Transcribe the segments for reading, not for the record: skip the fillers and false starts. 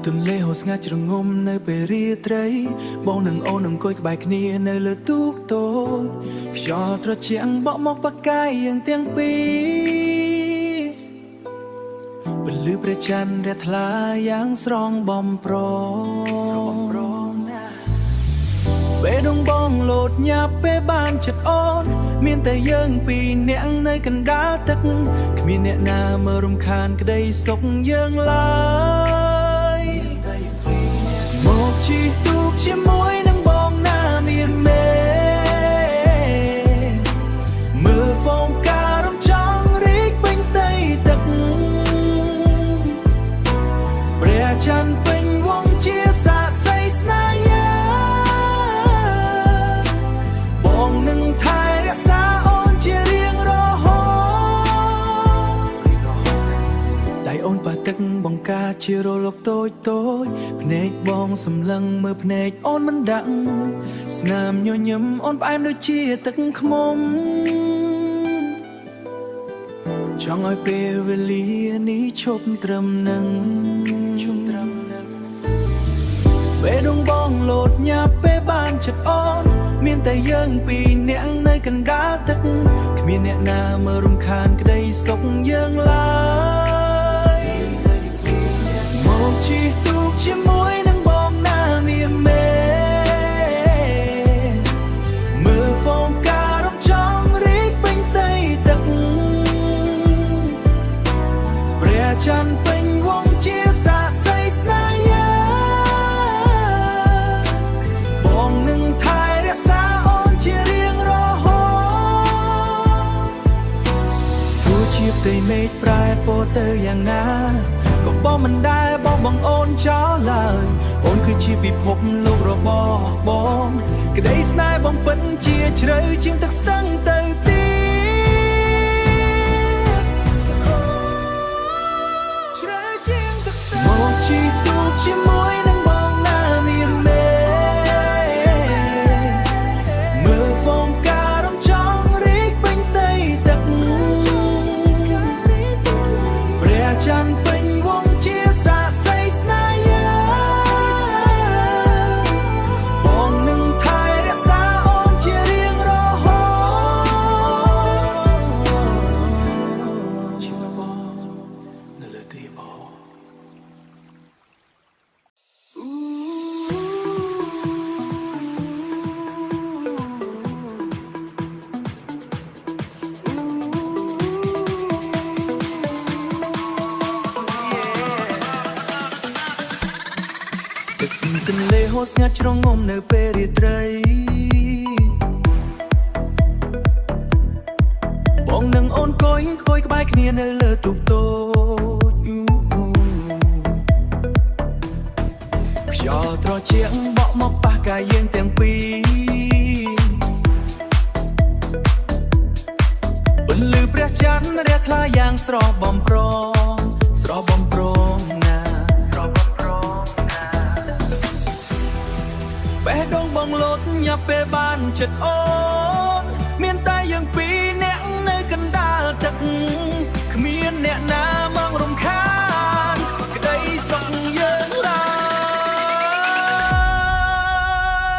ទន្លេហូរស្ងាត់ជ្រងំនៅពេលរាត្រីបងនឹងអូននឹងអង្គុយក្បែរគ្នានៅលើទូកតូចខ្យល់ត្រជាក់បក់មកបកាយយើងទាំងពីរពលឺព្រះច័ន្ទរះថ្លាយ៉ាងស្រងបំប្រងណាពេលដងបងលោតញាប់ពេលបានចិត្តអូនមានតែយើងពីរនាក់នៅកណ្ដាលទឹកគ្មានអ្នកណាមករំខានក្តីសុខយើងឡើយមកជិះទូកជាមួយនឹងបងណាមានមេមើលហ្វូមការរំចង់រីកពេញដីទឹកព្រះច័ន្ទពេញវងជាសាក្សីស្នេហាបងនឹងថែរក្សាអូនជារៀងរហូតដៃអូនប៉ះទឹកបង្កើតជារលកតូចតូចភ្នែកបងសម្លឹងមើលភ្នែកអូនមិនដាក់ស្នាមញញឹមអូនផ្អែមដូចជាទឹកឃ្មុំចង់ឲ្យពេលវេលានេះឈប់ត្រឹមនឹងពេលដងបងលោតញាប់ពេលបានចិត្តអូនមានតែយើងពីរនាក់នៅកណ្ដាលទឹកគ្មានអ្នកណាមករំខានក្តីសុខយើងឡើយមកជិះទូកជាមួយនឹងបងណាមានមេមើលហ្វូមការរំចង់រីកពេញដីទឹកព្រះច័ន្ទពេញវងជាសាក្សីស្នេហាបងនឹងថែរក្សាអូនជារៀងរហូតទោះជាផ្ទៃមេឃប្រែពណ៌ទៅយ៉ាងណាក៏បងមិនដែលបងអូនចោលឡើយអូនគឺជាពិភពលោករបស់បងក្តីស្នេហ៍បងពិតជាជ្រៅជាងទឹកស្ទឹងទៅទៀតជ្រៅជាងទឹកស្ទឹងមកជិះទូកជាមួយនឹងបងណាមានមេមើលហ្វូមការរំចង់រីកពេញដីទឹកព្រះច័ន្ទពេញវងជាសាក្សីស្នេហាបងនឹងថែរក្សាអូនជារៀងរហូតជីវិតបងនៅលើទីបងទឹកទន្លេហូរស្ងាត់ជ្រងំនៅពេលរាត្រីបងនឹងអូនអង្គុយក្បែរគ្នានៅលើទូកតូចខ្យល់ត្រជាក់បក់មកប៉ះកាយយើងទាំងពីរពន្លឺព្រះច័ន្ទរះថ្លាយ៉ាងស្រស់បំព្រងណាបេះដូងបងលោតញាប់ពេលបានចិត្តអូនមានតែយើងពីរនាក់នៅកណ្ដាលទឹកគ្មានអ្នកណាមករំខានក្តីសុខយើងឡើ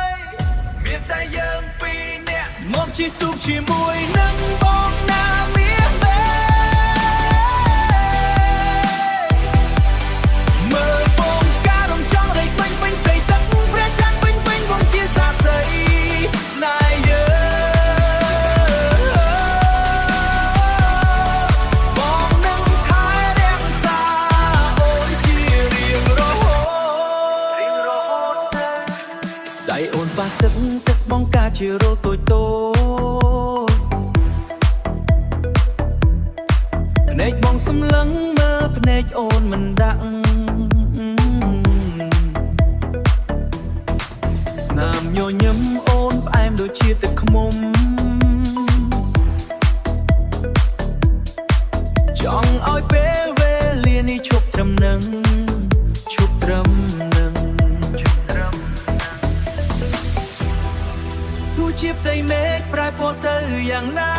យមានតែយើងពីរនាក់មកជិះទូកជាមួយនឹងបងណាមានមេមើលបងការរំចង់រៃពេញដីទឹកព្រះច័ន្ទពេញវងជាសាក្សីស្នេហាបងនឹងថែរក្សាអូនជារៀងរហូតដៃអូនប៉ះទឹកបងការជារលតូចភ្នែកបងសម្លឹងមើលភ្នែកអូនមិនដាក់ស្នាមញញឹមអូនផ្អែមដូចជាទឹកឃ្មុំចង់ឲ្យពេលវេលានេះឈប់ត្រឹមនឹងទោះជាផ្ទៃមេឃប្រែពណ៌ទៅយ៉ាងណា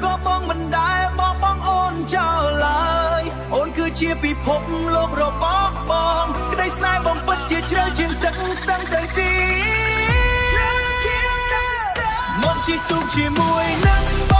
ក៏បងមិនដែលបងអូនចោលឡើយអូនគឺ ជាពិភពលោករបស់បងក្តីស្នេហ៍បងពិតជាជ្រៅជាងទឹកស្ទឹងទៅទីមកជិះទូកជាមួយនឹងបង